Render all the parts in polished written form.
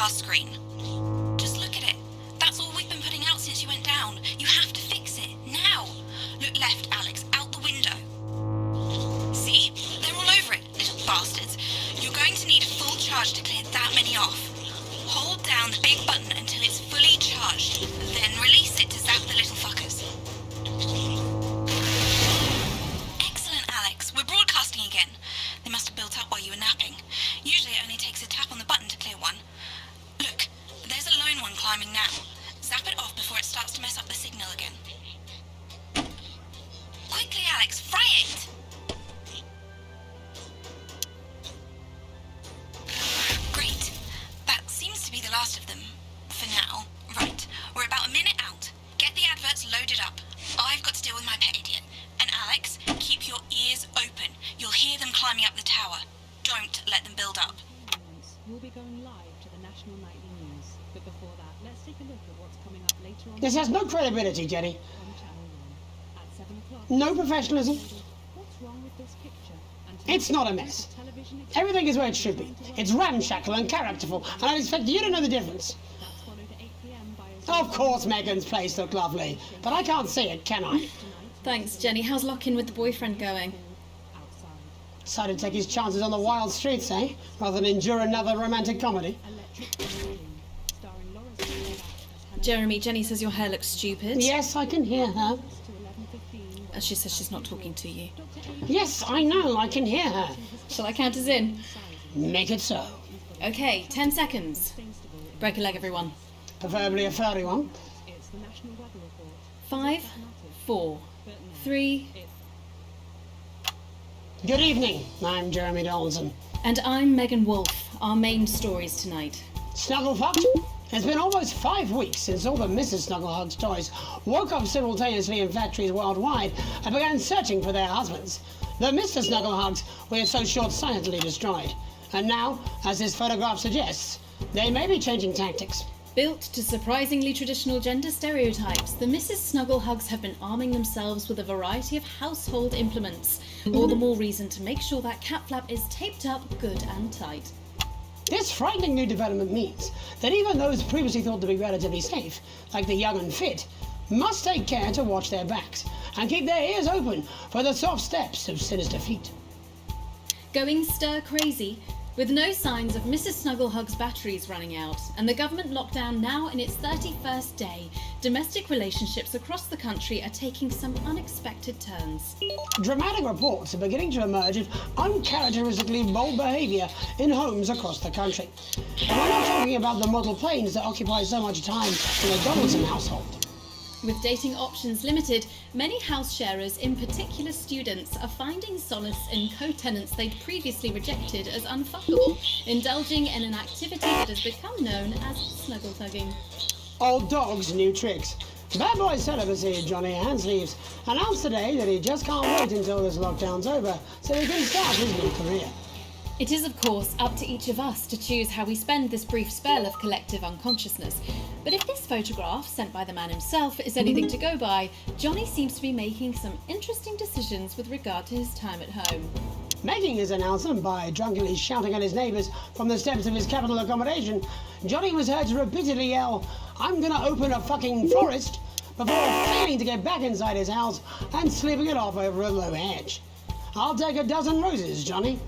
broadcast screen. Just look at it. That's all we've been putting out since you went down. You have to fix it, now. Look left, Alex, out the window. See? They're all over it, little bastards. You're going to need a full charge to clear that many off. Hold down the big button until it's fully charged, then release it to zap the little fuckers. Excellent, Alex. We're broadcasting again. They must have built up while you were napping. Usually it only takes a tap on the button to clear one. Look, there's a lone one climbing now. Zap it off before it starts to mess up the signal again. Quickly, Alex, fry it! Great. That seems to be the last of them. For now. Right. We're about a minute out. Get the adverts loaded up. I've got to deal with my pet idiot. And Alex, keep your ears open. You'll hear them climbing up the tower. Don't let them build up. We'll be going live to the National Nightly News. But before that, let's take a look at what's coming up later on. This has no credibility, Jenny. On Channel 1 at 7 o'clock. No professionalism. What's wrong with this picture? It's not a mess. Everything is where it should be. It's ramshackle and characterful, and I expect you to know the difference. That's followed at 8 p.m. by Of course Megan's place looked lovely, but I can't see it, can I? Thanks, Jenny. How's lock-in with the boyfriend going? Decided to take his chances on the wild streets, eh? Rather than endure another romantic comedy. Jeremy, Jenny says your hair looks stupid. Yes, I can hear her. She says she's not talking to you. Yes, I know, I can hear her. Shall I count us in? Make it so. Okay, 10 seconds. Break a leg, everyone. Preferably a furry one. 5, 4, 3... Good evening, I'm Jeremy Donaldson. And I'm Megan Wolfe. Our main stories tonight. Snugglefucked? It's been almost 5 weeks since all the Mrs. Snugglehugs toys woke up simultaneously in factories worldwide and began searching for their husbands. The Mr. Snugglehugs were so short-sightedly destroyed. And now, as this photograph suggests, they may be changing tactics. Built to surprisingly traditional gender stereotypes, the Mrs. Snugglehugs have been arming themselves with a variety of household implements. All the more reason to make sure that cat flap is taped up good and tight. This frightening new development means that even those previously thought to be relatively safe, like the young and fit, must take care to watch their backs and keep their ears open for the soft steps of sinister feet. Going stir crazy, with no signs of Mrs. Snugglehugs' batteries running out, and the government lockdown now in its 31st day, domestic relationships across the country are taking some unexpected turns. Dramatic reports are beginning to emerge of uncharacteristically bold behaviour in homes across the country. And we're not talking about the model planes that occupy so much time in the Donaldson household. With dating options limited, many house sharers, in particular students, are finding solace in co-tenants they'd previously rejected as unfuckable, indulging in an activity that has become known as snuggle thugging. Old dogs, new tricks. Bad boy celibacy Johnny Handsleeves announced today that he just can't wait until this lockdown's over so he can start his new career. It is, of course, up to each of us to choose how we spend this brief spell of collective unconsciousness. But if this photograph, sent by the man himself, is anything to go by, Johnny seems to be making some interesting decisions with regard to his time at home. Making his announcement by drunkenly shouting at his neighbours from the steps of his capital accommodation, Johnny was heard to repeatedly yell, "I'm gonna open a fucking florist," before failing to get back inside his house and slipping it off over a low hedge. "I'll take a dozen roses, Johnny."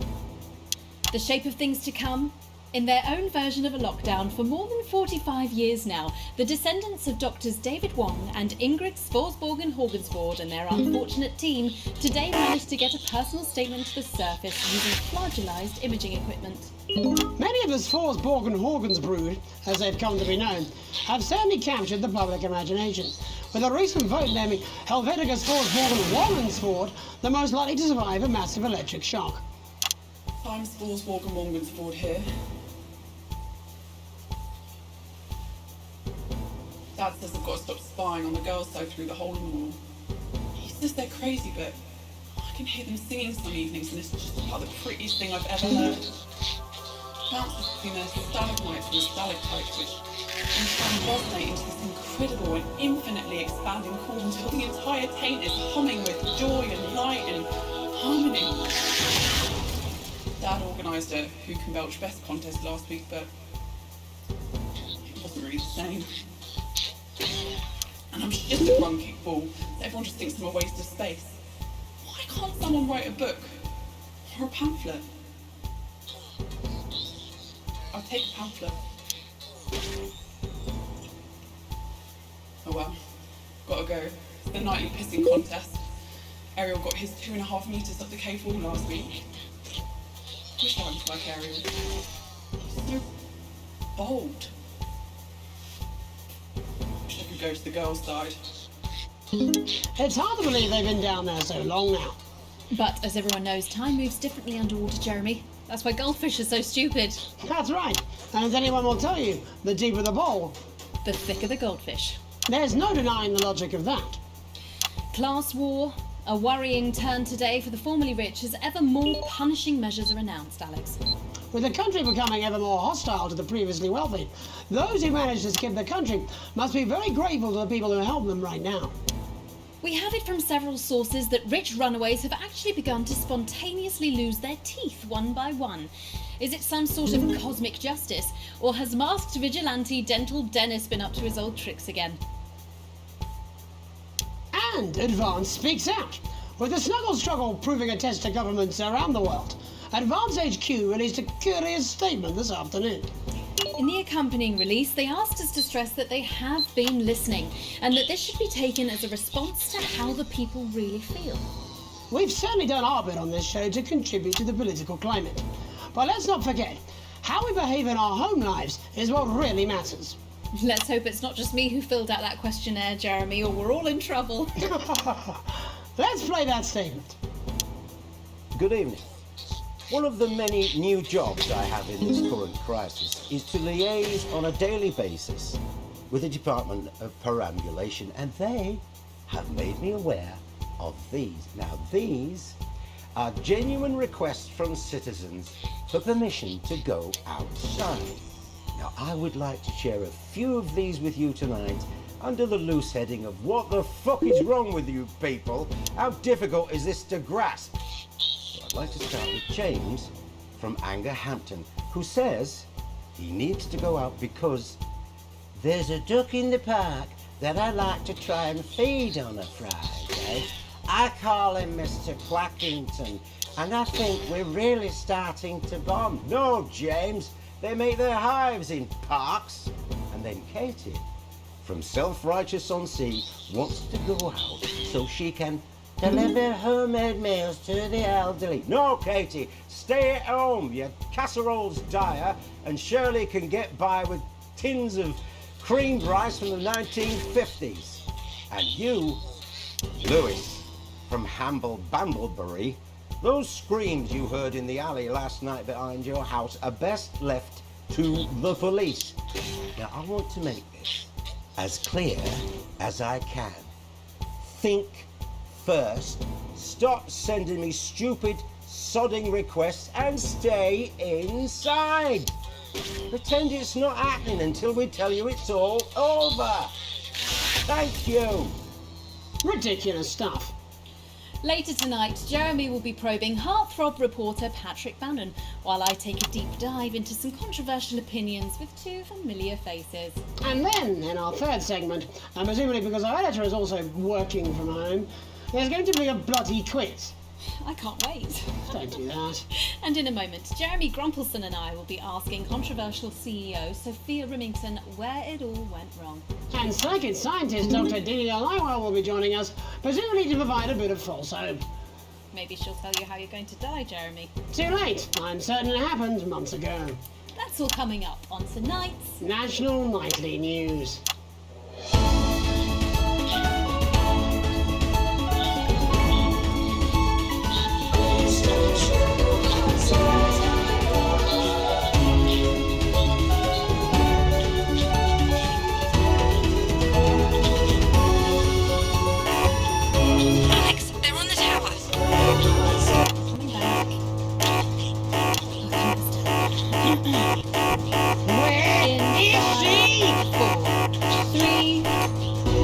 The shape of things to come? In their own version of a lockdown for more than 45 years now, the descendants of Doctors David Wong and Ingrid Svorsborg Horgensvoord and their unfortunate team today managed to get a personal statement to the surface using flagellized imaging equipment. Many of the Svorsborg and Horgans brood, as they've come to be known, have certainly captured the public imagination, with a recent vote naming Helvetica Svorsborg and Warrensvoord the most likely to survive a massive electric shock. I'm Svorsborg and Warrensvoord here. Dad says I've got to stop spying on the girls though through the hole in the wall. He says they're crazy, but I can hear them singing some evenings and it's just about the prettiest thing I've ever heard. Bounces between their stalagmites and stalactites, which in turn resonate into this incredible and infinitely expanding chord until the entire taint is humming with joy and light and harmony. Dad organised a Who Can Belch Best contest last week, but It wasn't really the same. And I'm just a run kickball, so everyone just thinks I'm a waste of space. Why can't someone write a book or a pamphlet? I'll take a pamphlet. Oh well, gotta go. It's the nightly pissing contest. Ariel got his 2.5 metres up the cave wall last week. Wish I was like Ariel. He's so bold. Wish I could go to the girls' side. It's hard to believe they've been down there so long now. But as everyone knows, time moves differently underwater, Jeremy. That's why goldfish are so stupid. That's right. And as anyone will tell you, the deeper the bowl, The thicker the goldfish. there's no denying the logic of that. Class war, a worrying turn today for the formerly rich as ever more punishing measures are announced, Alex. With the country becoming ever more hostile to the previously wealthy, those who managed to skip the country must be very grateful to the people who help them right now. We have it from several sources that rich runaways have actually begun to spontaneously lose their teeth one by one. Is it some sort of cosmic justice, or has masked vigilante Dental Dennis been up to his old tricks again? And Advance speaks out. With the snuggle struggle proving a test to governments around the world, Advance HQ released a curious statement this afternoon. In the accompanying release, they asked us to stress that they have been listening, and that this should be taken as a response to how the people really feel. We've certainly done our bit on this show to contribute to the political climate. But let's not forget, how we behave in our home lives is what really matters. Let's hope it's not just me who filled out that questionnaire, Jeremy, or we're all in trouble. Let's play that statement. Good evening. One of the many new jobs I have in this current crisis is to liaise on a daily basis with the Department of Perambulation, and they have made me aware of these. Now, these are genuine requests from citizens for permission to go outside. Now, I would like to share a few of these with you tonight under the loose heading of what the fuck is wrong with you people? How difficult is this to grasp? I'd like to start with James from Angerhampton, who says he needs to go out because there's a duck in the park that I like to try and feed on a Friday. I call him Mr. Quackington, and I think we're really starting to bond. No, James, they make their hives in parks. And then Katie from Self-Righteous on Sea wants to go out so she can deliver homemade meals to the elderly. No, Katie, stay at home. Your casserole's dire, and Shirley can get by with tins of creamed rice from the 1950s. And you, Lewis, from Hamble Bamblebury, those screams you heard in the alley last night behind your house are best left to the police. Now, I want to make this as clear as I can. Think first, stop sending me stupid, sodding requests, and stay inside. Pretend it's not happening until we tell you it's all over. Thank you. Ridiculous stuff. Later tonight, Jeremy will be probing heartthrob reporter Patrick Bannon, while I take a deep dive into some controversial opinions with two familiar faces. And then, in our third segment, and presumably because our editor is also working from home, there's going to be a bloody quiz. I can't wait. Don't do that. And in a moment, Jeremy Grumpelson and I will be asking controversial CEO Sophia Remington where it all went wrong. And psychic scientist Dr. Delia Lywell will be joining us, presumably to provide a bit of false hope. Maybe she'll tell you how you're going to die, Jeremy. Too late. I'm certain it happened months ago. That's all coming up on tonight's National Nightly News. Alex, they're on the tower. coming back. Where In is she? 5,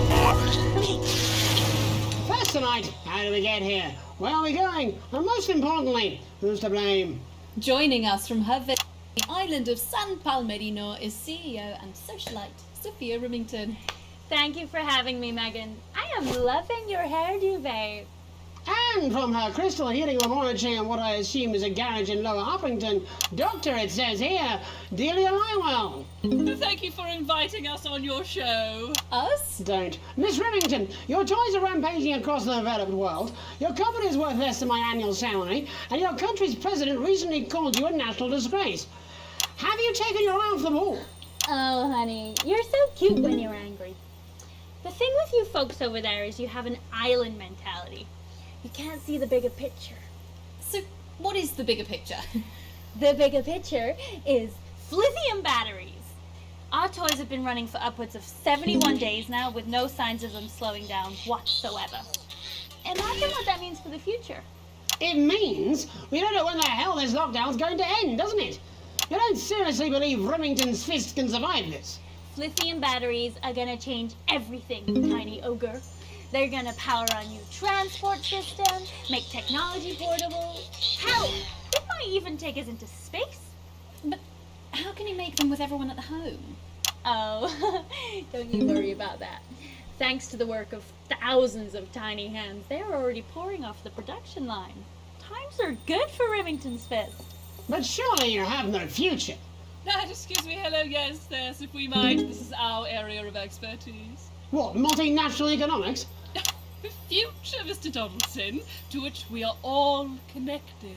4, 3. First tonight, how do we get here? Where are we going? And most importantly, who's to blame? Joining us from her The island of San Palmerino is CEO and socialite Sophia Remington. Thank you for having me, Megan. I am loving your hairdo, babe. And from her crystal healing laboratory in what I assume is a garage in Lower Uppington, Doctor, it says here, Delia Lywell. Thank you for inviting us on your show. Us? Don't. Miss Remington, your toys are rampaging across the developed world, your company is worth less than my annual salary, and your country's president recently called you a national disgrace. Have you taken your eye off the ball? Oh, honey, you're so cute when you're angry. The thing with you folks over there is you have an island mentality. You can't see the bigger picture. So, what is the bigger picture? The bigger picture is lithium batteries. Our toys have been running for upwards of 71 days now with no signs of them slowing down whatsoever. Imagine what that means for the future. It means we don't know when the hell this lockdown's going to end, doesn't it? You don't seriously believe Remington's fist can survive this? Lithium batteries are gonna change everything, tiny ogre. They're gonna power our new transport system, make technology portable. Hell, it might even take us into space. But how can you make them with everyone at home? Oh, don't you worry about that. Thanks to the work of thousands of tiny hands, they're already pouring off the production line. Times are good for Remington's fist. But surely you have no future. Excuse me, hello, yes, if we might. This is our area of expertise. What, multinational economics? The future, Mr. Donaldson, to which we are all connected.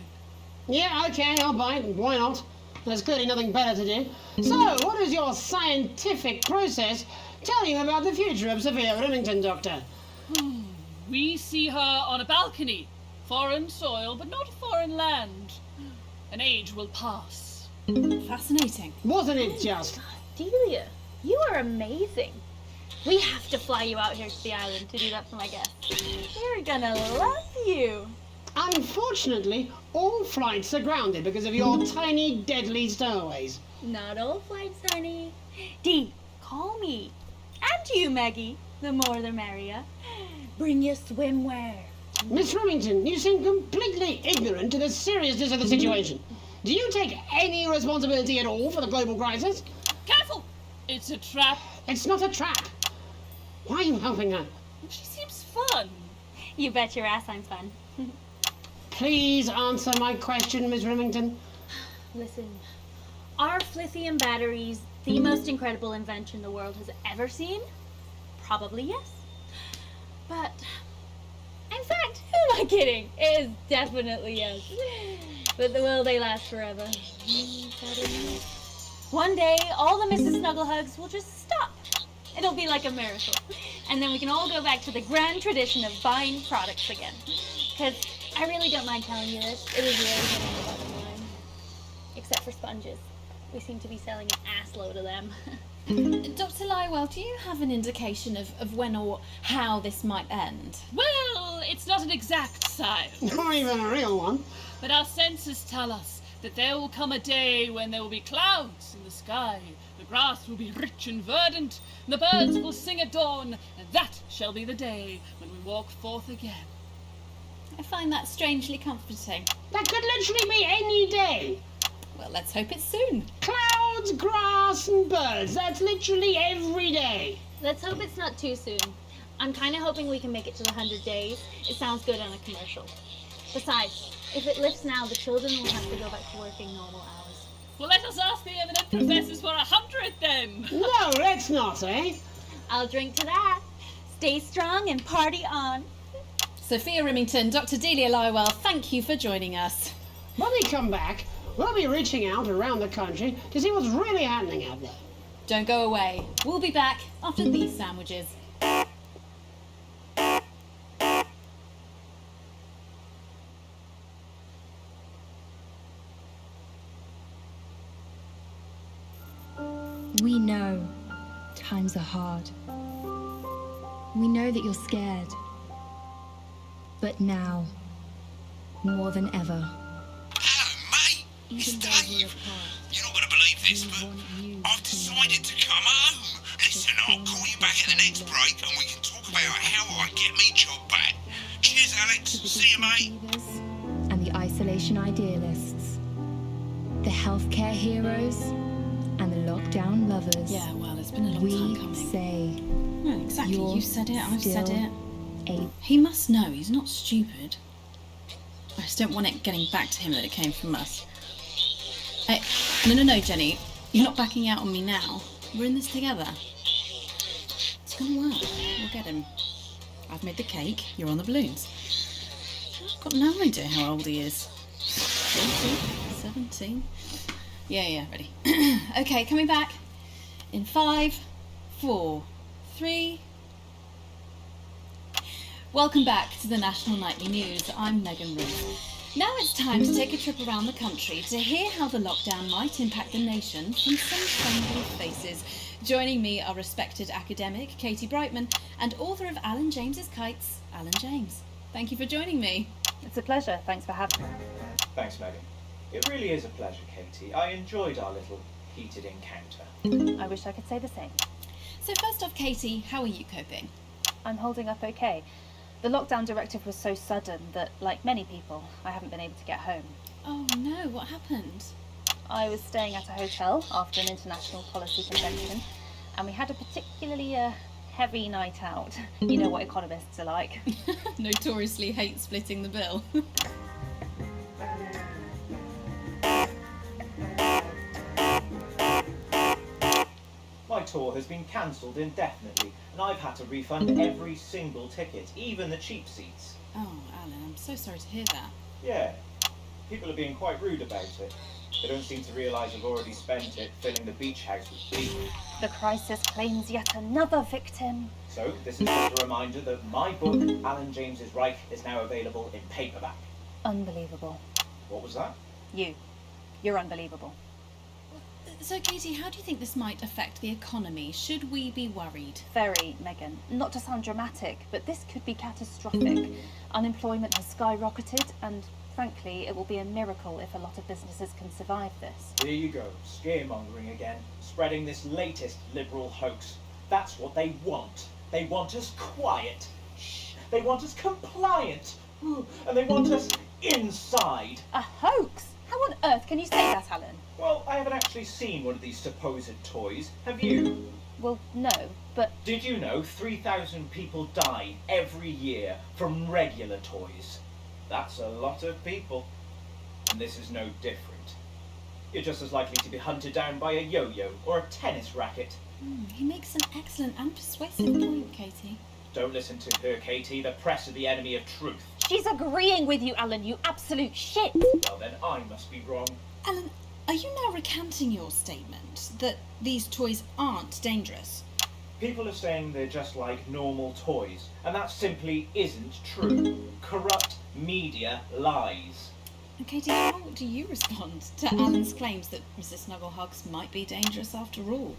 Yeah, okay, I'll bite. Why not? There's clearly nothing better to do. So, what does your scientific process tell you about the future of Sophia Remington, Doctor? We see her on a balcony. Foreign soil, but not foreign land. An age will pass. Fascinating. Wasn't it just? Delia, you are amazing. We have to fly you out here to the island to do that for my guests. They're gonna love you. Unfortunately, all flights are grounded because of your tiny, deadly stowaways. Not all flights, honey. Dee, call me. And you, Maggie. The more the merrier. Bring your swimwear. Miss Remington, you seem completely ignorant to the seriousness of the situation. Do you take any responsibility at all for the global crisis? Careful! It's a trap. It's not a trap. Why are you helping her? She seems fun. You bet your ass I'm fun. Please answer my question, Miss Remington. Listen, are lithium batteries the most incredible invention the world has ever seen? Probably yes. But, in fact, who am I kidding? It is definitely yes. But will they last forever? One day, all the Mrs. Snugglehugs will just stop. It'll be like a miracle. And then we can all go back to the grand tradition of buying products again. Because I really don't mind telling you this. It is really hitting the bottom line. Except for sponges. We seem to be selling an assload of them. Dr. Lywell, do you have an indication of when or how this might end? Well, it's not an exact science, Not even a real one. but our senses tell us that there will come a day when there will be clouds in the sky, the grass will be rich and verdant, and the birds will sing at dawn, and that shall be the day when we walk forth again. I find that strangely comforting. That could literally be any day. Well, let's hope it's soon. Clouds, grass, and birds. That's literally every day. Let's hope it's not too soon. I'm kind of hoping we can make it to the 100 days. It sounds good on a commercial. Besides, if it lifts now, the children will have to go back to working normal hours. Well, let us ask the eminent professors for 100 then. No, let's not, eh? I'll drink to that. Stay strong and party on. Sophia Remington, Dr. Delia Lywell, thank you for joining us. When we come back, we'll be reaching out around the country to see what's really happening out there. Don't go away. We'll be back after these sandwiches. We know times are hard. We know that you're scared. But now, more than ever. Hello, mate. It's Dave. You're not going to believe this, but I've decided to come home. Listen, I'll call you back at the next break and we can talk about how I get me job back. Cheers, Alex. See you, mate. And the isolation idealists. The healthcare heroes and the lockdown lovers. Yeah, well, it's been a long We time coming. say No, exactly. you're You said it, I've said still it. a He must know, he's not stupid. I just don't want it getting back to him that it came from us. Hey, no, Jenny. You're not backing out on me now. We're in this together. It's gonna work. We'll get him. I've made the cake, you're on the balloons. I've got no idea how old he is. 14? 17? Yeah, ready. Okay, coming back. In 5, 4, 3... Welcome back to the National Nightly News. I'm Megan Ruth. Now it's time to take a trip around the country to hear how the lockdown might impact the nation from some friendly faces. Joining me are respected academic Katie Brightman and author of Alan James's Kites, Alan James. Thank you for joining me. It's a pleasure. Thanks for having me. Thanks, Megan. It really is a pleasure, Katie. I enjoyed our little heated encounter. I wish I could say the same. So first off, Katie, how are you coping? I'm holding up okay. The lockdown directive was so sudden that, like many people, I haven't been able to get home. Oh no, what happened? I was staying at a hotel after an international policy convention, and we had a particularly heavy night out. You know what economists are like. Notoriously hate splitting the bill. My tour has been cancelled indefinitely, and I've had to refund every single ticket, even the cheap seats. Oh, Alan, I'm so sorry to hear that. Yeah, people are being quite rude about it. They don't seem to realise I've already spent it filling the beach house with people. The crisis claims yet another victim. So, this is just a reminder that my book, Alan James's Reich, is now available in paperback. Unbelievable. What was that? You're unbelievable. So, Katie, how do you think this might affect the economy? Should we be worried? Very, Megan. Not to sound dramatic, but this could be catastrophic. Unemployment has skyrocketed, and frankly, it will be a miracle if a lot of businesses can survive this. Here you go, scaremongering again, spreading this latest liberal hoax. That's what they want. They want us quiet. Shh. They want us compliant. Ooh, and they want us inside. A hoax? How on earth can you say that, Alan? Well, I haven't actually seen one of these supposed toys. Have you? Well, no, but Did you know 3,000 people die every year from regular toys? That's a lot of people. And this is no different. You're just as likely to be hunted down by a yo-yo or a tennis racket. He makes an excellent and persuasive point, Katie. Don't listen to her, Katie. The press are the enemy of truth. she's agreeing with you, Alan, you absolute shit. Well, then I must be wrong. Alan, are you now recanting your statement that these toys aren't dangerous? People are saying they're just like normal toys, and that simply isn't true. Corrupt media lies. And Katie, how do you respond to Alan's claims that Mrs. Snugglehugs might be dangerous after all?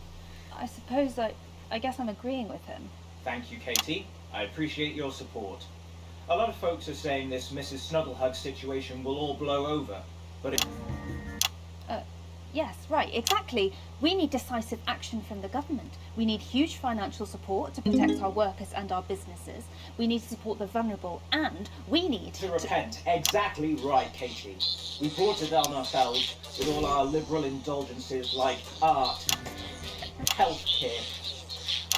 I suppose I guess I'm agreeing with him. Thank you, Katie. I appreciate your support. A lot of folks are saying this Mrs. Snugglehug situation will all blow over, but it... Yes, right, exactly. We need decisive action from the government. We need huge financial support to protect our workers and our businesses. We need to support the vulnerable, and we need To repent. Exactly right, Katie. We brought it on ourselves with all our liberal indulgences like art, healthcare.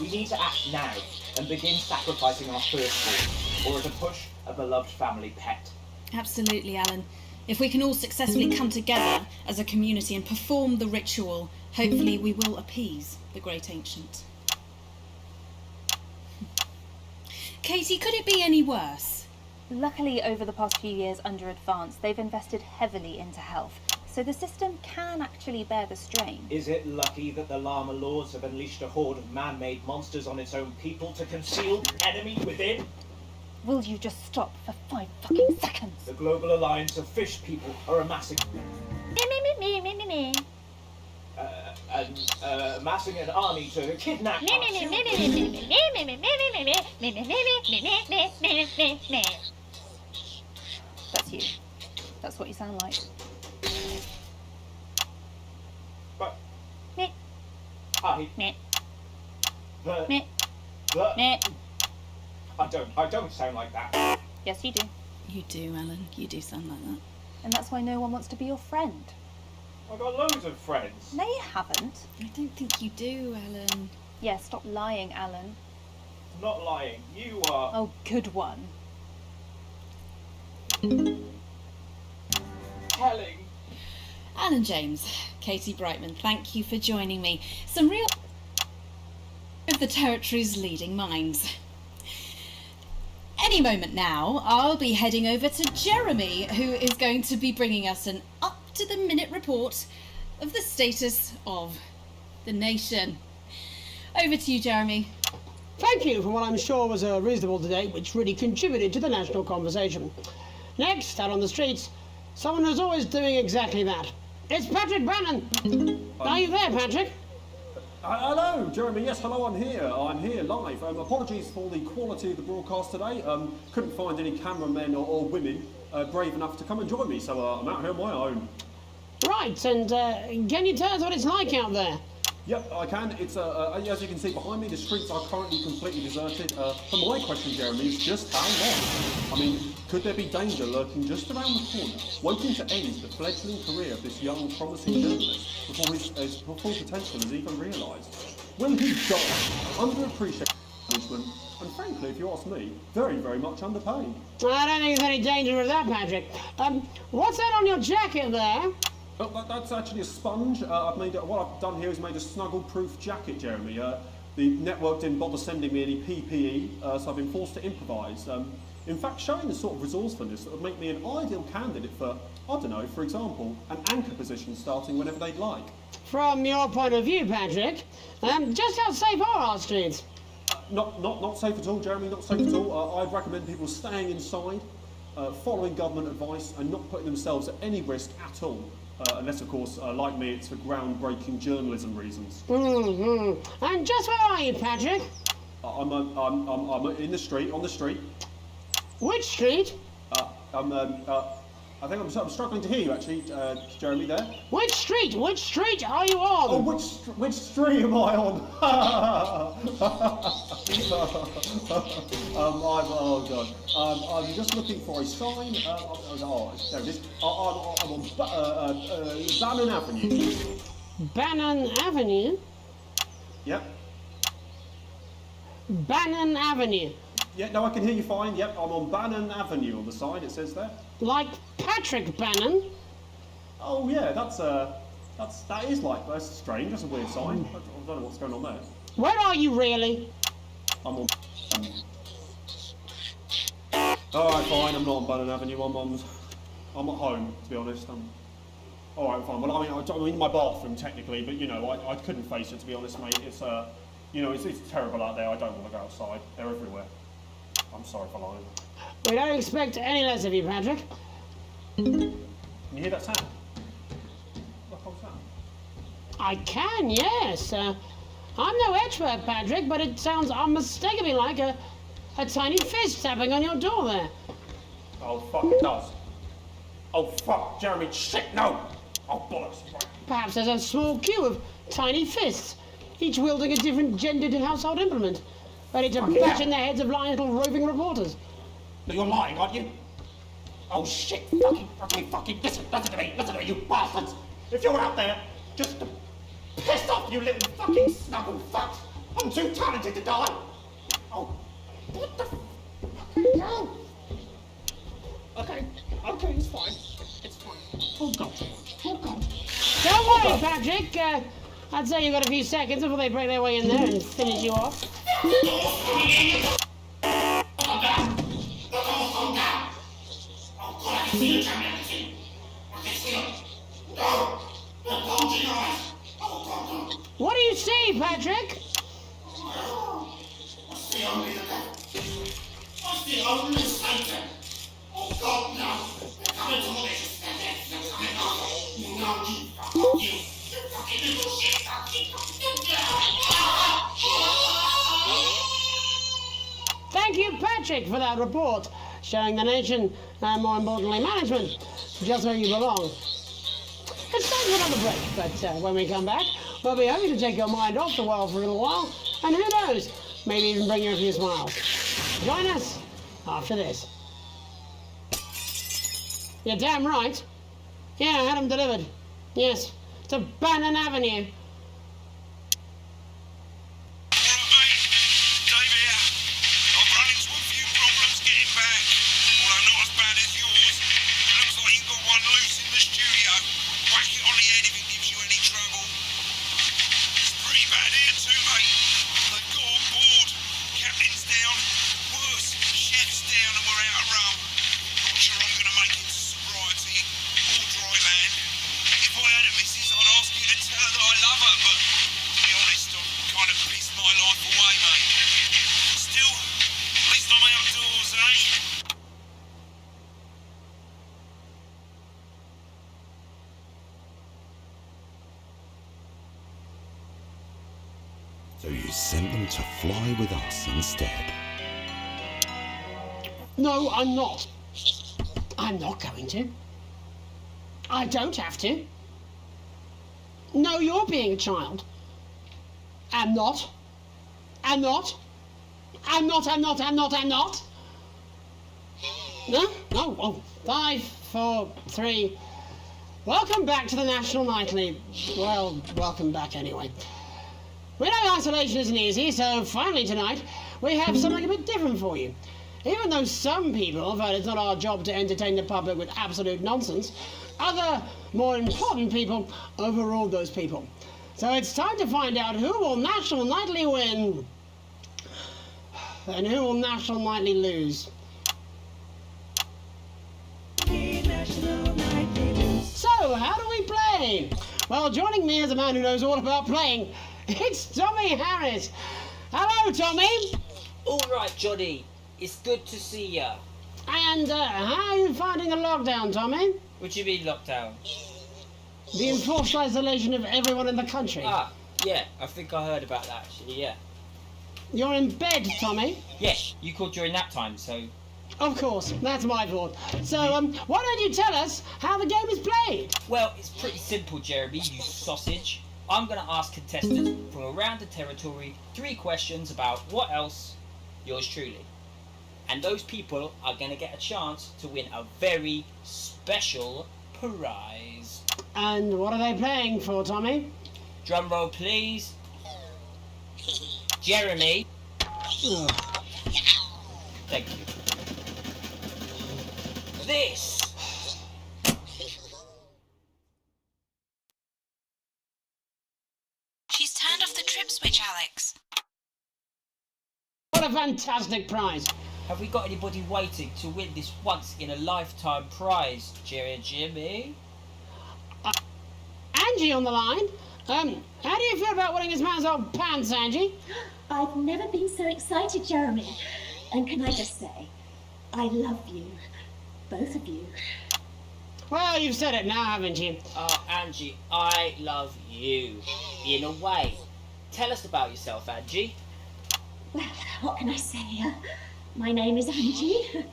We need to act now and begin sacrificing our firstborn, or to push a beloved family pet. Absolutely, Alan. If we can all successfully come together as a community and perform the ritual, hopefully we will appease the great ancient. Katie, could it be any worse? Luckily, over the past few years under Advance, they've invested heavily into health, so the system can actually bear the strain. Is it lucky that the Llama Lords have unleashed a horde of man-made monsters on its own people to conceal the enemy within? Will you just stop for 5 fucking seconds? The Global Alliance of Fish People are amassing... amassing an army to kidnap our children. That's you. That's what you sound like. But Meh. I... Meh. The... Meh. The... Meh. I don't sound like that. Yes, you do. You do, Alan. You do sound like that. And that's why no one wants to be your friend. I've got loads of friends. No, you haven't. I don't think you do, Alan. Yeah, stop lying, Alan. I'm not lying. You are. Oh, good one. Telling. Alan James, Katie Brightman, thank you for joining me. Some real of the territory's leading minds. Any moment now, I'll be heading over to Jeremy, who is going to be bringing us an up-to-the-minute report of the status of the nation. Over to you, Jeremy. Thank you for what I'm sure was a reasonable debate which really contributed to the national conversation. Next, out on the streets, someone who's always doing exactly that. It's Patrick Bannon. Are you there, Patrick? Hello, Jeremy. Yes, hello, I'm here. I'm here live. Apologies for the quality of the broadcast today. Couldn't find any cameramen or women brave enough to come and join me, so I'm out here on my own. Right, and can you tell us what it's like out there? Yep, I can. It's as you can see behind me, the streets are currently completely deserted. But my question, Jeremy, is just how long? I mean, could there be danger lurking just around the corner, waiting to end the fledgling career of this young, promising journalist before his full potential is even realised? Will he die underappreciated management, and frankly, if you ask me, very, very much underpaid? I don't think there's any danger of that, Patrick. What's that on your jacket there? Oh, that's actually a sponge. What I've done here is made a snuggle-proof jacket, Jeremy. The network didn't bother sending me any PPE, so I've been forced to improvise. In fact, showing the sort of resourcefulness that would make me an ideal candidate for, I don't know, for example, an anchor position starting whenever they'd like. From your point of view, Patrick, just how safe are our streets? Not safe at all, Jeremy, not safe at all. I'd recommend people staying inside, following government advice, and not putting themselves at any risk at all. Unless, of course, like me, it's for groundbreaking journalism reasons. Mm-hmm. And just where are you, Patrick? I'm in the street, on the street. Which street? I think I'm struggling to hear you, actually, Jeremy, there. Which street? Which street are you on? Oh, which street am I on? Oh, God. I'm just looking for a sign. There it is. I'm on Bannon Avenue. Bannon Avenue? Yep. Bannon Avenue. Yeah, no, I can hear you fine. Yep, I'm on Bannon Avenue on the side, it says there. Like Patrick Bannon? Oh, yeah, that is like, that's strange, that's a weird sign. I don't know what's going on there. Where are you really? I'm on... Alright, fine, I'm not on Bannon Avenue, I'm at home, to be honest. Alright, fine, well, I'm in my bathroom, technically, but, you know, I couldn't face it, to be honest, mate. It's, you know, it's terrible out there, I don't want to go outside. They're everywhere. I'm sorry for lying. We don't expect any less of you, Patrick. Can you hear that sound? What the sound? I can, yes. I'm no expert, Patrick, but it sounds unmistakably like a tiny fist tapping on your door there. Oh, fuck, it does. Oh, fuck, Jeremy, shit, no! Oh, bollocks. Perhaps there's a small queue of tiny fists, each wielding a different gendered household implement, ready to bash in the heads of lying little roving reporters. No, you're lying, aren't you? Oh, shit, fucking, listen to me, you bastards! If you're out there, just to piss off, you little fucking snuggle fucks! I'm too talented to die! Oh, what the fucking hell? Okay, it's fine. It's fine. Oh, God. Don't worry, Patrick. I'd say you've got a few seconds before they break their way in there and finish you off. What do you see, Patrick? Thank you, Patrick, for that report, showing the nation, and more importantly, management, just where you belong. It's time for another break, but when we come back, we'll be hoping to take your mind off the world for a little while, and who knows, maybe even bring you a few smiles. Join us after this. You're damn right. Yeah, I had them delivered. Yes, to Bannon Avenue. So you sent them to fly with us instead? No, I'm not. I'm not going to. I don't have to. No, you're being a child. I'm not. I'm not. I'm not. No? No. Oh, 5, 4, 3. Welcome back to the National Nightly. Well, welcome back anyway. We know isolation isn't easy, so finally tonight we have something a bit different for you. Even though some people felt it's not our job to entertain the public with absolute nonsense, other, more important people overruled those people. So it's time to find out who will National Nightly win and who will National Nightly lose. So, how do we play? Well, joining me is a man who knows all about playing. It's Tommy Harris. Hello, Tommy. All right, Johnny. It's good to see ya. And how are you finding the lockdown, Tommy? What do you mean lockdown? The enforced isolation of everyone in the country. Ah, yeah. I think I heard about that, actually, yeah. You're in bed, Tommy? Yes, you called during nap time, so... Of course, that's my fault. So, why don't you tell us how the game is played? Well, it's pretty simple, Jeremy, you sausage. I'm going to ask contestants from around the territory 3 questions about what else, yours truly. And those people are going to get a chance to win a very special prize. And what are they playing for, Tommy? Drum roll, please. Jeremy. Thank you. This. She's turned off the trip switch, Alex. What a fantastic prize. Have we got anybody waiting to win this once-in-a-lifetime prize, Jimmy? Angie on the line. How do you feel about winning this man's old pants, Angie? I've never been so excited, Jeremy. And can I just say, I love you. Both of you. Well, you've said it now, haven't you? Oh, Angie, I love you. In a way. Tell us about yourself, Angie. Well, what can I say? My name is Angie.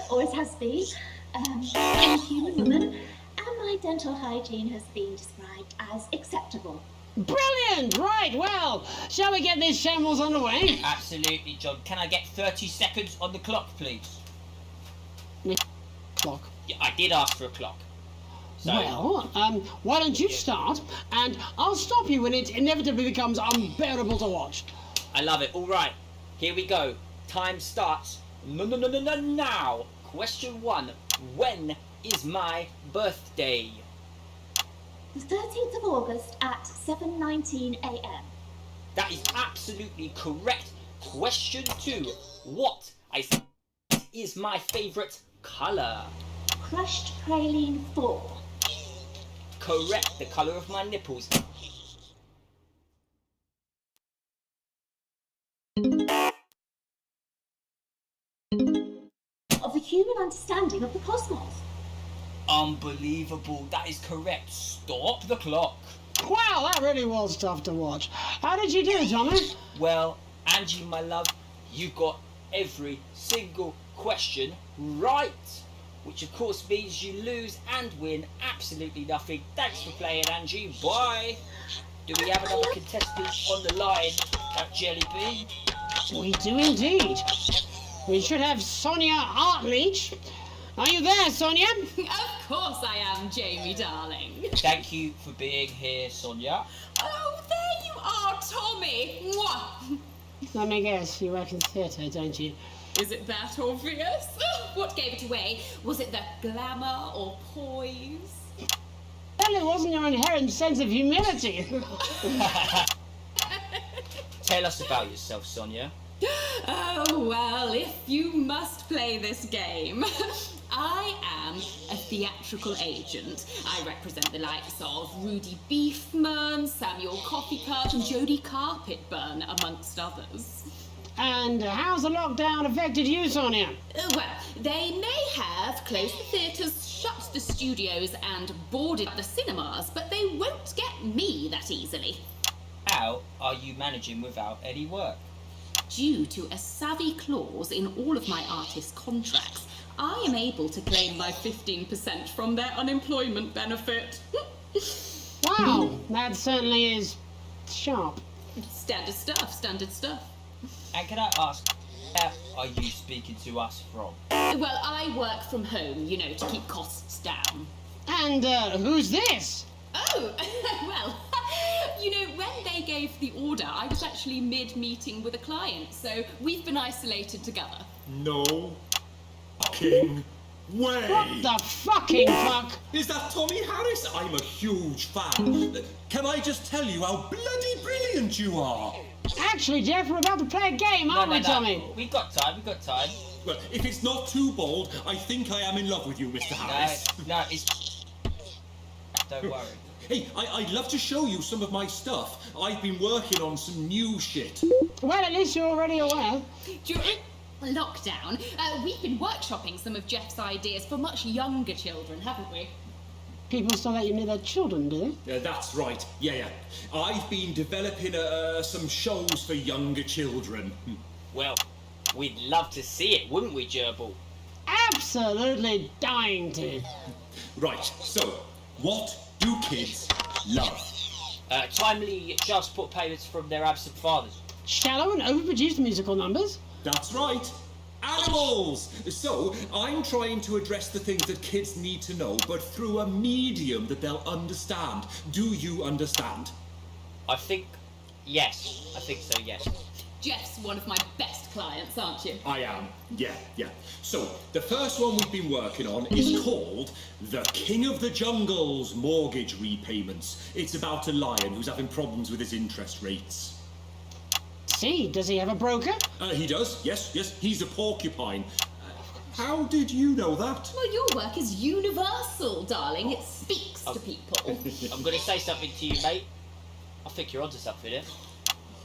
Always has been. I'm a human woman, and my dental hygiene has been described as acceptable. Brilliant! Right, well, shall we get this shambles underway? Absolutely, John. Can I get 30 seconds on the clock, please? Clock? Yeah, I did ask for a clock. So, well, why don't you start, and I'll stop you when it inevitably becomes unbearable to watch. I love it. All right, here we go. Time starts now. Question 1. When is my birthday? The 13th of August at 7:19 a.m. That is absolutely correct. Question 2. What is my favourite colour? Crushed praline 4. Correct. The colour of my nipples. Of the human understanding of the cosmos. Unbelievable. That is correct. Stop the clock. Wow, that really was tough to watch. How did you do, Tommy? Well, Angie, my love, you got every single question right. Which of course means you lose and win absolutely nothing. Thanks for playing, Angie. Bye. Do we have another contestant on the line at Jelly Bean? We do indeed. We should have Sonia Artleach. Are you there, Sonia? Of course I am, Jamie, darling. Thank you for being here, Sonia. Oh, there you are, Tommy. Mwah. Let me guess, you work in theatre, don't you? Is it that obvious? What gave it away? Was it the glamour or poise? Well, it wasn't your inherent sense of humility. Tell us about yourself, Sonia. Oh, well, if you must play this game. I am a theatrical agent. I represent the likes of Rudy Beefman, Samuel Coffeecut and Jodie Carpetburn, amongst others. And how's the lockdown affected you, Sonia? Well, they may have closed the theatres, shut the studios and boarded the cinemas, but they won't get me that easily. How are you managing without any work? Due to a savvy clause in all of my artist contracts, I am able to claim my 15% from their unemployment benefit. Wow, that certainly is sharp. Standard stuff, standard stuff. And can I ask, where are you speaking to us from? Well, I work from home, you know, to keep costs down. And who's this? Oh, well, you know, when they gave the order, I was actually mid-meeting with a client, so we've been isolated together. No fucking way! What the fucking fuck? Is that Tommy Harris? I'm a huge fan. Can I just tell you how bloody brilliant you are? Actually, Jeff, we're about to play a game, aren't we, Tommy? We've got time, Well, if it's not too bold, I think I am in love with you, Mr. Harris. No, it's... Don't worry. Hey, I'd love to show you some of my stuff. I've been working on some new shit. Well, at least you're already aware. During lockdown, we've been workshopping some of Jeff's ideas for much younger children, haven't we? People still let you meet their children, do they? Yeah, that's right. Yeah. I've been developing some shows for younger children. Well, we'd love to see it, wouldn't we, Gerbil? Absolutely dying to. Right, so, what do kids love? Timely child support payments from their absent fathers. Shallow and overproduced musical numbers? That's right. Animals! So, I'm trying to address the things that kids need to know, but through a medium that they'll understand. Do you understand? I think so, yes. Jeff's one of my best clients, aren't you? I am, yeah. So, the first one we've been working on is called The King of the Jungle's Mortgage Repayments. It's about a lion who's having problems with his interest rates. See, does he have a broker? He does, yes, he's a porcupine. How did you know that? Well, your work is universal, darling. It speaks to people. I'm going to say something to you, mate. I think you're onto something here.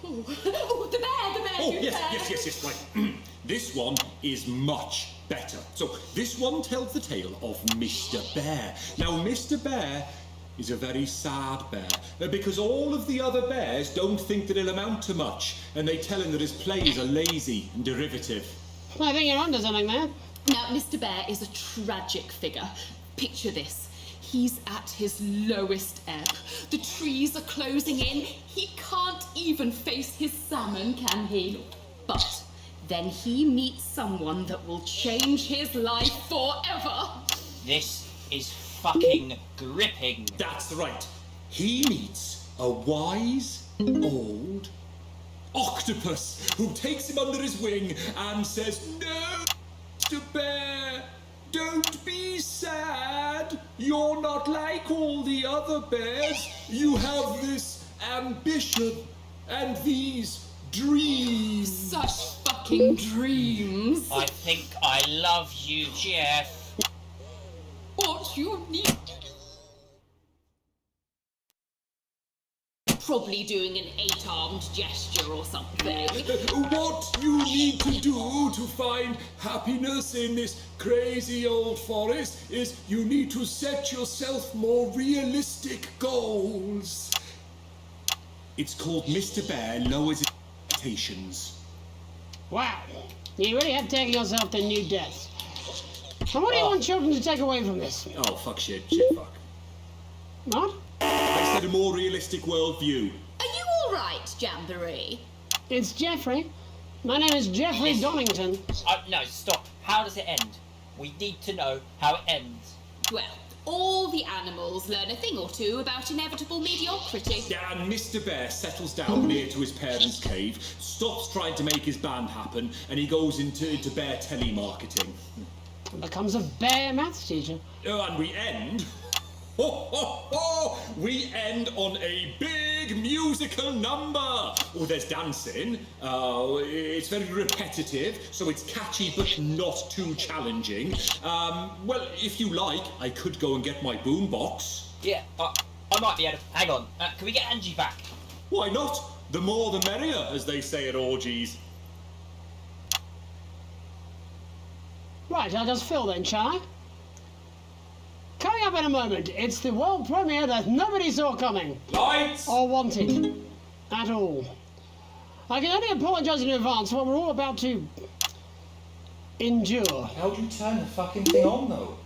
Oh, the bear, Oh, yes, right. This one is much better. So, this one tells the tale of Mr. Bear. Now, Mr. Bear is a very sad bear, because all of the other bears don't think that he'll amount to much, and they tell him that his plays are lazy and derivative. I think you're onto something there. Now, Mr. Bear is a tragic figure. Picture this. He's at his lowest ebb. The trees are closing in. He can't even face his salmon, can he? But then he meets someone that will change his life forever. This is fucking gripping. That's right. He meets a wise, old octopus who takes him under his wing and says, "No, Mr. Bear, don't be sad. You're not like all the other bears. You have this ambition and these dreams." Such fucking dreams. I think I love you, Jeff. What you need... Probably doing an 8-armed gesture or something. What you need to do to find happiness in this crazy old forest is you need to set yourself more realistic goals. It's called Mr. Bear Lowers Expectations. Wow, you really have taken yourself to new depths. And what do you want children to take away from this? Oh, fuck shit, fuck. What? I said a more realistic worldview. Are you all right, Jamboree? It's Jeffrey. My name is Jeffrey Donington. No, stop. How does it end? We need to know how it ends. Well, all the animals learn a thing or two about inevitable mediocrity. Yeah, and Mr. Bear settles down near to his parents' cave, stops trying to make his band happen, and he goes into bear telemarketing. Becomes a bear maths teacher. And we end... We end on a big musical number. Oh, there's dancing. It's very repetitive, so it's catchy but not too challenging. Well, if you like, I could go and get my boombox. Yeah, I might be able to... Hang on, can we get Angie back? Why not? The more the merrier, as they say at orgies. Right, I'll just fill then, shall I? Coming up in a moment, it's the world premiere that nobody saw coming. Lights! Or wanted. At all. I can only apologise in advance for what we're all about to... endure. How'd you turn the fucking thing on, though?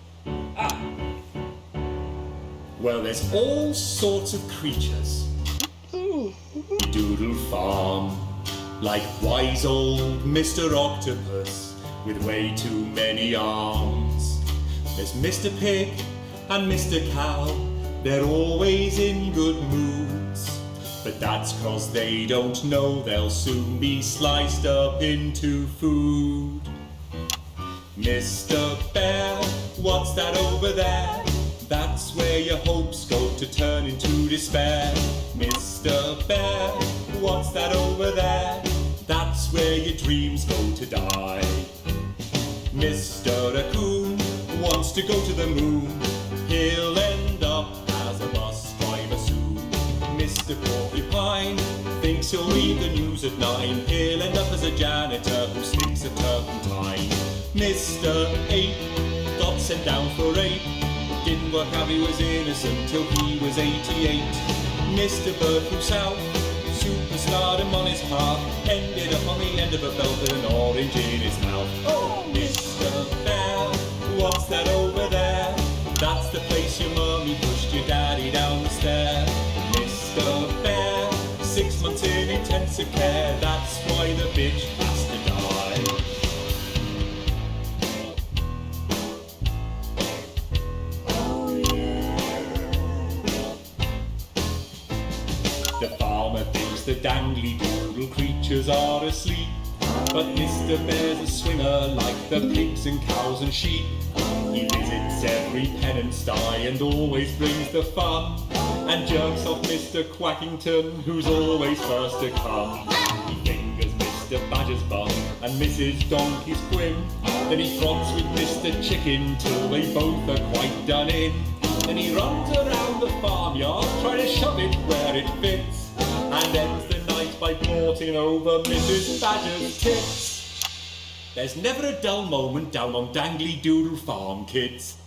Well, there's all sorts of creatures. Doodle Farm. Like wise old Mr. Octopus with way too many arms. There's Mr. Pig and Mr. Cow, they're always in good moods. But that's 'cause they don't know they'll soon be sliced up into food. Mr. Bear, what's that over there? That's where your hopes go to turn into despair. Mr. Bear, what's that over there? That's where your dreams go to die. Mr. Raccoon wants to go to the moon. He'll end up as a bus driver soon. Mr. Porcupine thinks he'll read the news at 9. He'll end up as a janitor who stinks of turpentine. Mr. Ape got sent down for rape. Didn't work out he was innocent till he was 88. Mr. Bird flew south, superstardom on his path. Ended up on the end of a belt with an orange in his mouth. Oh, Mr. Bear, what's that over there? That's the place your mummy pushed your daddy down the stair. Mr. Bear, 6 months in intensive care. That's why the bitch has to die. The farmer thinks the dangly doodle creatures are asleep. But Mr. Bear's a swinger like the pigs and cows and sheep. He visits every penance sty and always brings the fun, and jerks off Mr. Quackington, who's always first to come. He fingers Mr. Badger's bum and Mrs. Donkey's quim. Then he frogs with Mr. Chicken till they both are quite done in. Then he runs around the farmyard trying to shove it where it fits, and ends the night by porting over Mrs. Badger's tits. There's never a dull moment down on Dangly Doodle Farm, kids.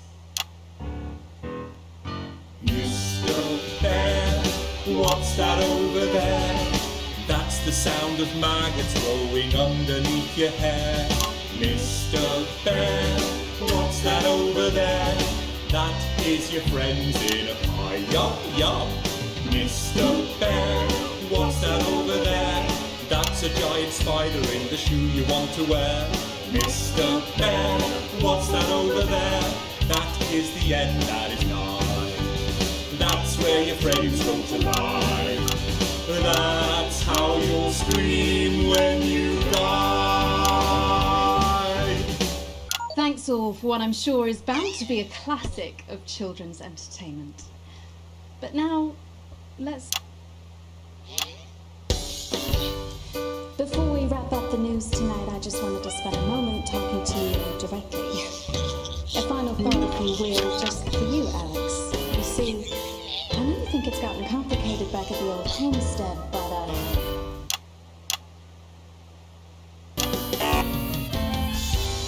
Mr. Bear, what's that over there? That's the sound of maggots growing underneath your hair. Mr. Bear, what's that over there? That is your friends in a pie. Yum, yum. Mr. Bear, what's that over there? That's a giant spider in the shoe you want to wear. Mr. Bear, what's that over there? That is the end that is nigh. That's where your friends go to lie. That's how you'll scream when you die. Thanks all for what I'm sure is bound to be a classic of children's entertainment. But now, let's... Before we wrap up the news tonight, I just wanted to spend a moment talking to you directly. A final thought, if you will, just for you, Alex. You see, I know you think it's gotten complicated back at the old homestead, but,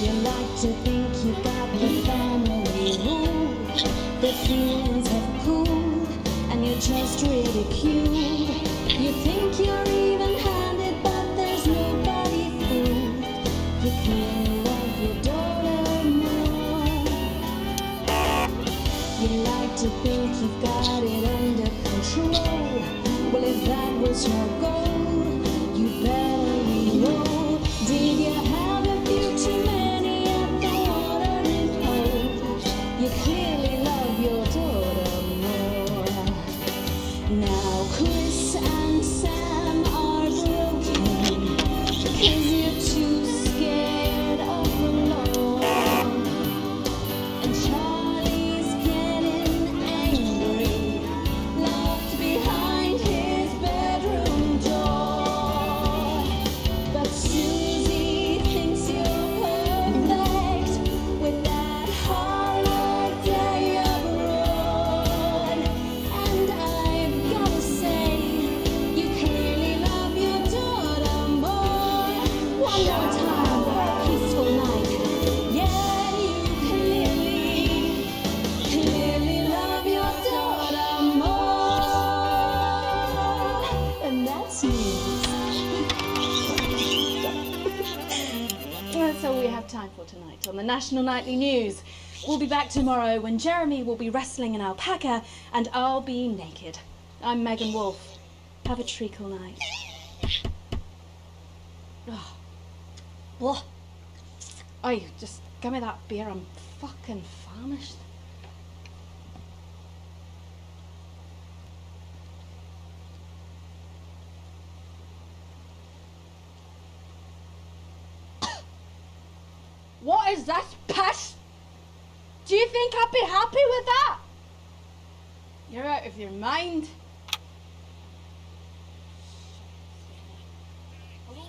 you like to think you got the family rule, the feelings have cooled, and you're just ridiculed. You think you're even-handed, but there's nobody fooled. You couldn't love your daughter more. You like to think you've got it under control. Well, if that was your goal, you better reload. Did you have a few too many at the watering That's all we have time for tonight on the National Nightly News. We'll be back tomorrow when Jeremy will be wrestling an alpaca and I'll be naked. I'm Megan Wolf. Have a treacle night. Oh. Blah. Oi, just give me that beer. I'm fucking famished. What is this piss? Do you think I'd be happy with that? You're out of your mind. Hello?